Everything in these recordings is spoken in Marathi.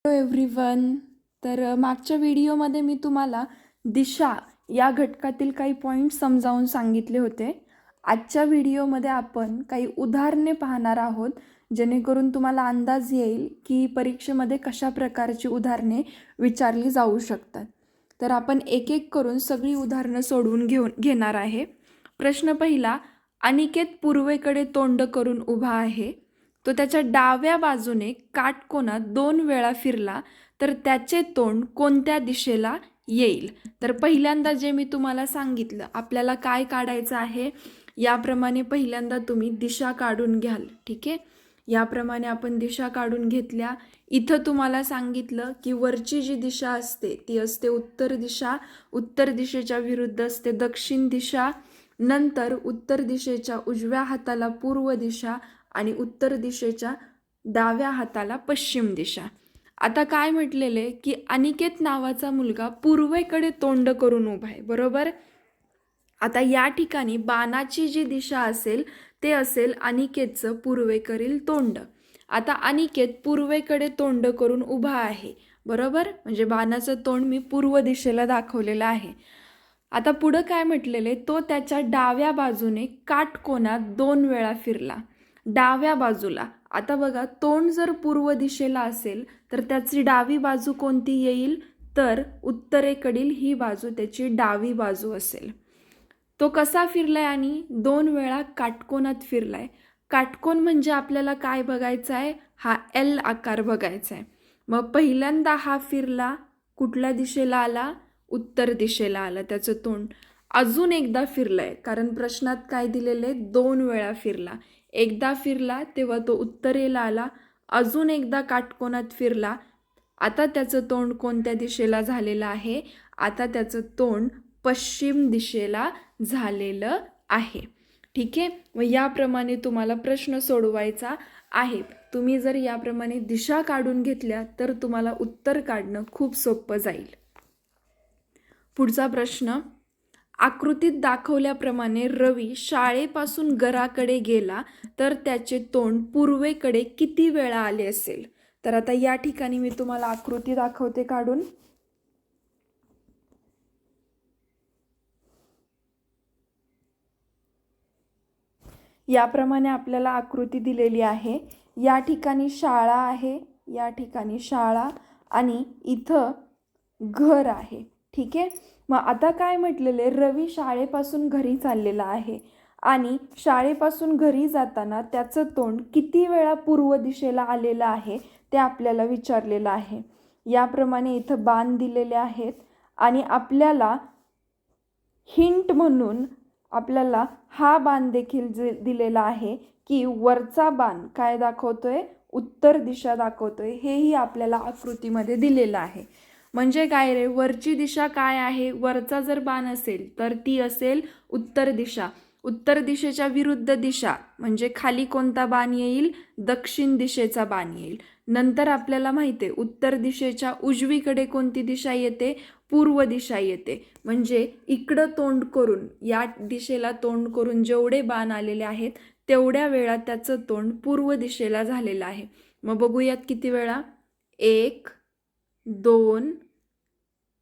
Hello everyone. मागच्या व्हिडिओमध्ये मी तुम्हाला दिशा या घटकातील काही पॉईंट समजावून सांगितले होते. आजच्या व्हिडिओमध्ये आपण काही उदाहरणे पाहणार आहोत, जेणेकरून तुम्हाला अंदाज येईल की परीक्षेमध्ये कशा प्रकारची उदाहरणे विचारली जाऊ शकतात. तर आपण एक एक करून सगळी उदाहरणं सोडवून घेणार आहे. प्रश्न पहिला, अनिकेत पूर्वेकडे तोंड करून उभा आहे. तो त्याच्या डाव्या बाजूने काटकोनात 2 वेळा फिरला तर त्याचे तोंड कोणत्या दिशेला येईल? तर पहिल्यांदा जे मी तुम्हाला सांगितलं, आपल्याला काय काढायचं आहे, याप्रमाणे पहिल्यांदा तुम्ही दिशा काढून घ्याल. ठीक आहे, याप्रमाणे आपण दिशा काढून घेतल्या. इथं तुम्हाला सांगितलं की वरची जी दिशा असते ती असते उत्तर दिशा, उत्तर दिशेच्या विरुद्ध असते दक्षिण दिशा, नंतर उत्तर दिशेच्या उजव्या हाताला पूर्व दिशा आणि उत्तर दिशेच्या डाव्या हाताला पश्चिम दिशा. आता काय म्हटलेले की अनिकेत नावाचा मुलगा पूर्वेकडे तोंड करून उभा आहे, बरोबर. आता या ठिकाणी बाणाची जी दिशा असेल ते असेल अनिकेतचं पूर्वेकडील तोंड. आता अनिकेत पूर्वेकडे तोंड करून उभा आहे, बरोबर, म्हणजे बाणाचं तोंड मी पूर्व दिशेला दाखवलेलं आहे. आता पुढं काय म्हटलेले, तो त्याच्या डाव्या बाजूने काटकोनात 2 वेळा फिरला. डाव्या बाजूला, आता बघा, तोंड जर पूर्व दिशेला असेल तर त्याची डावी बाजू कोणती येईल? तर उत्तरेकडील ही बाजू त्याची डावी बाजू असेल. तो कसा फिरलाय? आणि 2 वेळा काटकोनात फिरलाय. काटकोन म्हणजे आपल्याला काय बघायचं आहे? हा एल आकार बघायचा आहे. मग पहिल्यांदा हा फिरला, कुठल्या दिशेला आला? उत्तर दिशेला आला त्याचं तोंड. अजून एकदा फिरलाय, कारण प्रश्नात काय दिलेले? 2 वेळा फिरला. एकदा फिरला तेव्हा तो उत्तरेला आला, अजून एकदा काटकोनात फिरला. आता त्याचं तोंड कोणत्या दिशेला झालेलं आहे? आता त्याचं तोंड पश्चिम दिशेला झालेलं आहे. ठीक आहे, मग याप्रमाणे तुम्हाला प्रश्न सोडवायचा आहे. तुम्ही जर याप्रमाणे दिशा काढून घेतल्या तर तुम्हाला उत्तर काढणं खूप सोपं जाईल. पुढचा प्रश्न, आकृतीत दाखवल्याप्रमाणे रवी शाळेपासून घराकडे गेला तर त्याचे तोंड पूर्वेकडे किती वेळा आले असेल? तर आता या ठिकाणी मी तुम्हाला आकृती दाखवते काढून. याप्रमाणे आपल्याला आकृती दिलेली आहे. या ठिकाणी शाळा आहे, या ठिकाणी शाळा, आणि इथं घर आहे. ठीक आहे, मग आता काय म्हटलेले, रवी शाळेपासून घरी चाललेला आहे आणि शाळेपासून घरी जाताना त्याचं तोंड किती वेळा पूर्व दिशेला आलेलं आहे ते आपल्याला विचारलेलं आहे. याप्रमाणे इथं बाण दिलेले आहेत आणि आपल्याला हिंट म्हणून आपल्याला हा बाण देखील दिलेला आहे की वरचा बाण काय दाखवतोय? उत्तर दिशा दाखवतोय. हेही आपल्याला आकृतीमध्ये दिलेलं आहे. म्हणजे काय रे, वरची दिशा काय आहे? वरचा जर बाण असेल तर ती असेल उत्तर दिशा. उत्तर दिशेच्या विरुद्ध दिशा म्हणजे खाली कोणता बाण येईल? दक्षिण दिशेचा बाण येईल. नंतर आपल्याला माहिती आहे उत्तर दिशेच्या उजवीकडे कोणती दिशा येते? पूर्व दिशा येते. म्हणजे इकडं तोंड करून, या दिशेला तोंड करून जेवढे बाण आलेले आहेत तेवढ्या वेळा त्याचं तोंड पूर्व दिशेला झालेलं आहे. मग बघूयात किती वेळा? 1, 2,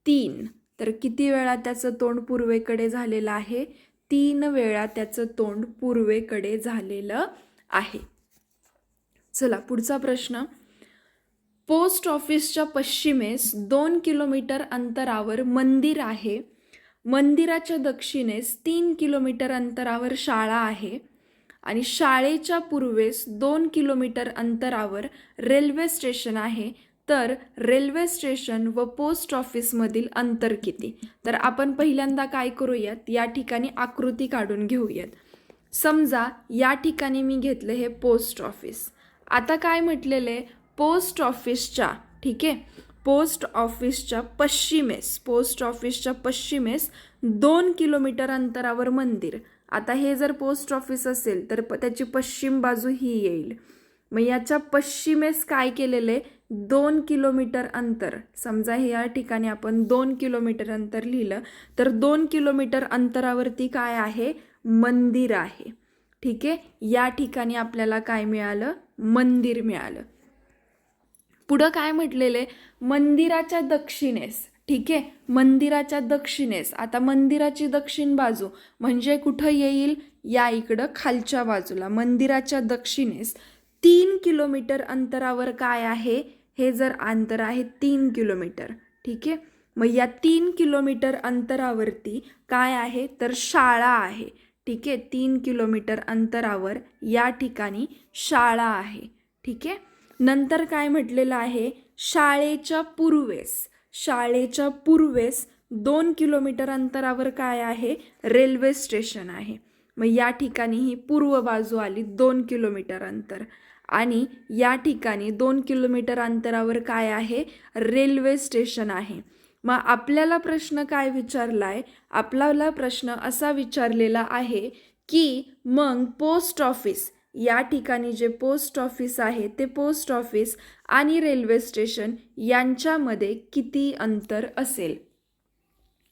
3. तर किती वेळा त्याचं तोंड पूर्वेकडे झालेलं आहे? 3 वेळा त्याचं तोंड पूर्वेकडे झालेलं आहे. चला पुढचा प्रश्न, पोस्ट ऑफिसच्या पश्चिमेस 2 किलोमीटर अंतरावर मंदिर आहे. मंदिराच्या दक्षिणेस 3 किलोमीटर अंतरावर शाळा आहे आणि शाळेच्या पूर्वेस 2 किलोमीटर अंतरावर रेल्वे स्टेशन आहे. तर रेल्वे स्टेशन व पोस्ट ऑफिसमधील अंतर किती? तर आपण पहिल्यांदा काय करूयात, या ठिकाणी आकृती काढून घेऊयात. समजा या ठिकाणी मी घेतलं हे पोस्ट ऑफिस. आता काय म्हटलेलं पोस्ट ऑफिसच्या, ठीक आहे, पोस्ट ऑफिसच्या पश्चिमेस 2 किलोमीटर अंतरावर मंदिर. आता हे जर पोस्ट ऑफिस असेल तर त्याची पश्चिम बाजू ही येईल. मग याच्या पश्चिमेस काय केलेले? 2 किलोमीटर अंतर. समजा हे या ठिकाणी आपण 2 किलोमीटर अंतर लिहिलं तर 2 किलोमीटर अंतरावरती काय आहे? मंदिर आहे. ठीक आहे, या ठिकाणी आपल्याला काय मिळालं? मंदिर मिळालं. पुढं काय म्हटलेले, मंदिराच्या दक्षिणेस. ठीक आहे, मंदिराच्या दक्षिणेस. आता मंदिराची दक्षिण बाजू म्हणजे कुठं येईल, या इकडं खालच्या बाजूला. मंदिराच्या दक्षिणेस 3 किलोमीटर अंतरावर काय आहे, हे जर अंतर आहे 3 किलोमीटर. ठीक आहे, मग या 3 किलोमीटर अंतरावरती काय आहे, तर शाळा आहे. ठीक आहे, 3 किलोमीटर अंतरावर या ठिकाणी शाळा आहे. ठीक आहे, नंतर काय म्हटलेलं आहे, शाळेच्या पूर्वेस. शाळेच्या पूर्वेस 2 किलोमीटर अंतरावर काय आहे, रेल्वे स्टेशन आहे. मग या ठिकाणी ही पूर्व बाजू आली, 2 किलोमीटर अंतर. आणि या ठिकाणी 2 किलोमीटर अंतरावर काय आहे, रेल्वे स्टेशन आहे. मग आपल्याला प्रश्न काय विचारलाय, आपल्याला प्रश्न असा विचारलेला आहे की मग पोस्ट ऑफिस, या ठिकाणी जे पोस्ट ऑफिस आहे ते पोस्ट ऑफिस आणि रेल्वे स्टेशन यांच्यामध्ये किती अंतर असेल.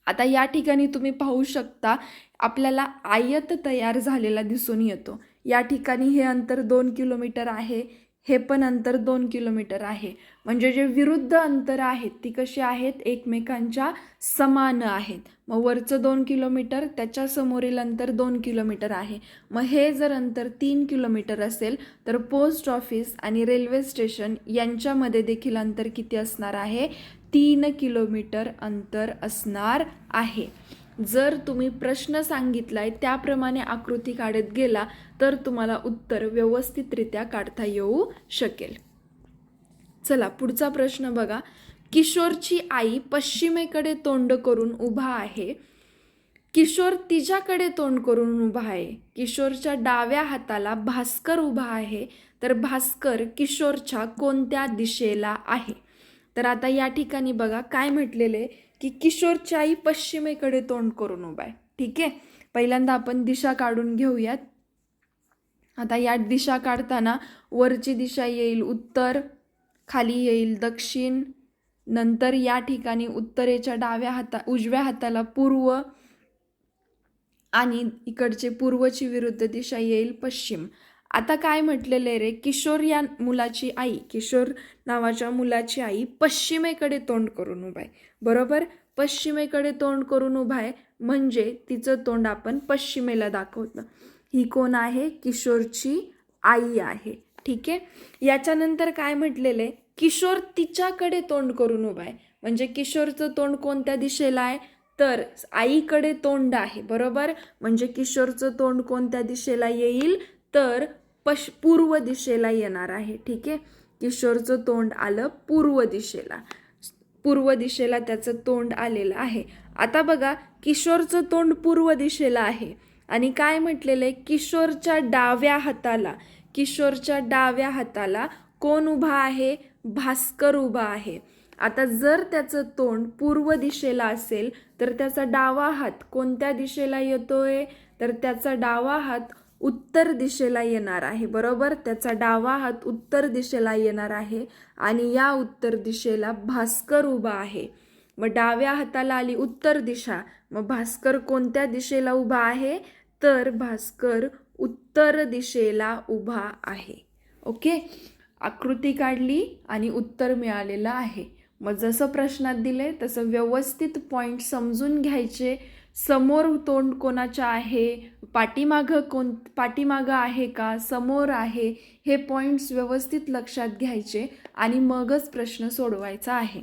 आता या ठिकाणी तुम्ही पाहू शकता, आपल्याला आयत तयार झालेला दिसून येतो. या ठिकाणी हे अंतर 2 किलोमीटर आहे, हे पण अंतर 2 किलोमीटर आहे. म्हणजे जे विरुद्ध अंतर आहेत ती कशी आहेत, एकमेकांच्या समान आहेत. मग वरचं 2 किलोमीटर, त्याच्या समोरील अंतर 2 किलोमीटर आहे. मग हे जर अंतर 3 किलोमीटर असेल तर पोस्ट ऑफिस आणि रेल्वे स्टेशन यांच्यामध्ये देखील अंतर किती असणार आहे, 3 किलोमीटर अंतर असणार आहे. जर तुम्ही प्रश्न सांगितलाय त्याप्रमाणे आकृती काढत गेला तर तुम्हाला उत्तर व्यवस्थितरित्या काढता येऊ शकेल. चला पुढचा प्रश्न बघा. किशोरची आई पश्चिमेकडे तोंड करून उभा आहे. किशोर तिच्याकडे तोंड करून उभा आहे. किशोरच्या डाव्या हाताला भास्कर उभा आहे, तर भास्कर किशोरच्या कोणत्या दिशेला आहे. तर आता या ठिकाणी बघा काय म्हटलेले की किशोरची आई पश्चिमेकडे तोंड करून उभा आहे. ठीक आहे, पहिल्यांदा आपण दिशा काढून घेऊयात. आता या दिशा काढताना वरची दिशा येईल उत्तर, खाली येईल दक्षिण, नंतर या ठिकाणी उत्तरेच्या उजव्या हाताला पूर्व आणि इकडचे पूर्वची विरुद्ध दिशा येईल पश्चिम. आता काय म्हटलेले रे, किशोर या मुलाची आई, किशोर नावाच्या मुलाची आई पश्चिमेकडे तोंड करून उभा आहे. बरोबर, पश्चिमेकडे तोंड करून उभा आहे म्हणजे तिचं तोंड आपण पश्चिमेला दाखवतं. ही कोण आहे, किशोरची आई आहे. ठीक आहे, याच्यानंतर काय म्हटलेले, किशोर तिच्याकडे तोंड करून उभा आहे म्हणजे किशोरचं तोंड कोणत्या दिशेला आहे, तर आईकडे तोंड आहे. बरोबर, म्हणजे किशोरचं तोंड कोणत्या दिशेला येईल, तर पूर्व दिशेला येणार आहे. ठीक आहे, किशोरचं तोंड आलं पूर्व दिशेला, पूर्व दिशेला त्याचं तोंड आलेलं आहे. आता बघा, किशोरचं तोंड पूर्व दिशेला आहे आणि काय म्हटलेलं आहे, किशोरच्या डाव्या हाताला कोण उभा आहे, भास्कर उभा आहे. आता जर त्याचं तोंड पूर्व दिशेला असेल तर त्याचा डावा हात कोणत्या दिशेला येतोय, तर त्याचा डावा हात उत्तर दिशेला येणार आहे. बरोबर, त्याचा डावा हात उत्तर दिशेला येणार आहे आणि या उत्तर दिशेला भास्कर उभा आहे. मग डाव्या हाताला आली उत्तर दिशा, मग भास्कर कोणत्या दिशेला उभा आहे, तर भास्कर उत्तर दिशेला उभा आहे. ओके, आकृती काढली आणि उत्तर मिळालेलं आहे. मग जसं प्रश्नात दिले तसं व्यवस्थित पॉईंट समजून घ्यायचे. समोर तोंड कोणाच्या आहे, पाठीमागं आहे का, समोर आहे, हे पॉईंट्स व्यवस्थित लक्षात घ्यायचे आणि मगच प्रश्न सोडवायचा आहे.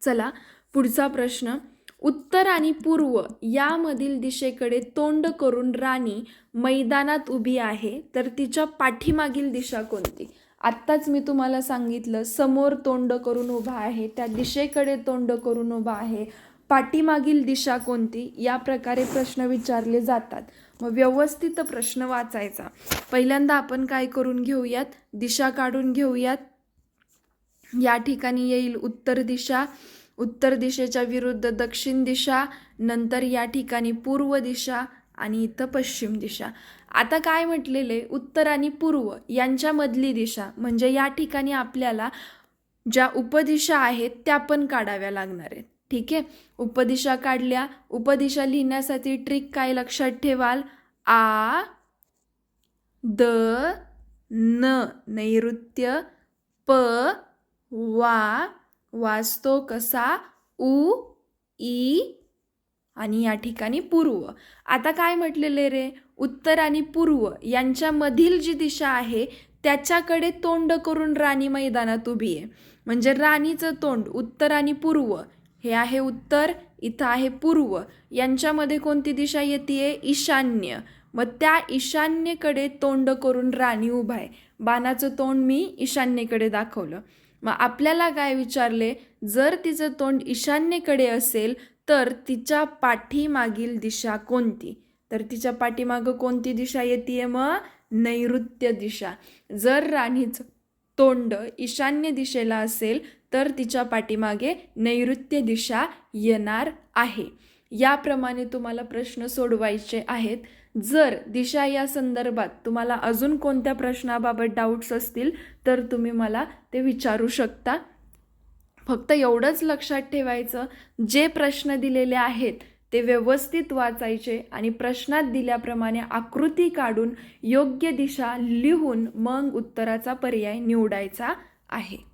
चला पुढचा प्रश्न. उत्तर आणि पूर्व यामधील दिशेकडे तोंड करून राणी मैदानात उभी आहे, तर तिच्या पाठीमागील दिशा कोणती. आत्ताच मी तुम्हाला सांगितलं, समोर तोंड करून उभा आहे, त्या दिशेकडे तोंड करून उभा आहे, पाठीमागील दिशा कोणती, या प्रकारे प्रश्न विचारले जातात. मग व्यवस्थित प्रश्न वाचायचा. पहिल्यांदा आपण काय करून घेऊयात, दिशा काढून घेऊयात. या ठिकाणी येईल उत्तर दिशा, उत्तर दिशेच्या विरुद्ध दक्षिण दिशा, नंतर या ठिकाणी पूर्व दिशा आणि इथं पश्चिम दिशा. आता काय म्हटलेले, उत्तर आणि पूर्व यांच्यामधली दिशा म्हणजे या ठिकाणी आपल्याला ज्या उपदिशा आहेत त्या पण काढाव्या लागणार आहेत. ठीक आहे, उपदिशा काढल्या. उपदिशा लिहिण्यासाठी ट्रिक काय लक्षात ठेवाल, आ द न नैऋत्य, प वा वाचतो कसा उ ई आणि या ठिकाणी पूर्व. आता काय म्हटलेले रे, उत्तर आणि पूर्व यांच्यामधील जी दिशा आहे त्याच्याकडे तोंड करून राणी मैदानात उभी आहे. म्हणजे राणीचं तोंड उत्तर आणि पूर्व, हे आहे उत्तर, इथं आहे पूर्व, यांच्यामध्ये कोणती दिशा येते? ईशान्य. मग त्या ईशान्येकडे तोंड करून राणी उभा आहे. बाणाचं तोंड मी ईशान्येकडे दाखवलं. मग आपल्याला काय विचारले, जर तिचं तोंड ईशान्येकडे असेल तर तिच्या पाठीमागील दिशा कोणती? तर तिच्या पाठीमागं कोणती दिशा येते? मग नैऋत्य दिशा. जर राणीचं तोंड ईशान्य दिशेला असेल तर तिच्या पाठीमागे नैऋत्य दिशा येणार आहे. याप्रमाणे तुम्हाला प्रश्न सोडवायचे आहेत. जर दिशा या संदर्भात तुम्हाला अजून कोणत्या प्रश्नाबाबत डाऊट्स असतील तर तुम्ही मला ते विचारू शकता. फक्त एवढंच लक्षात ठेवायचं, जे प्रश्न दिलेले आहेत ते व्यवस्थित वाचायचे आणि प्रश्नात दिल्याप्रमाणे आकृती काढून योग्य दिशा लिहून मग उत्तराचा पर्याय निवडायचा आहे.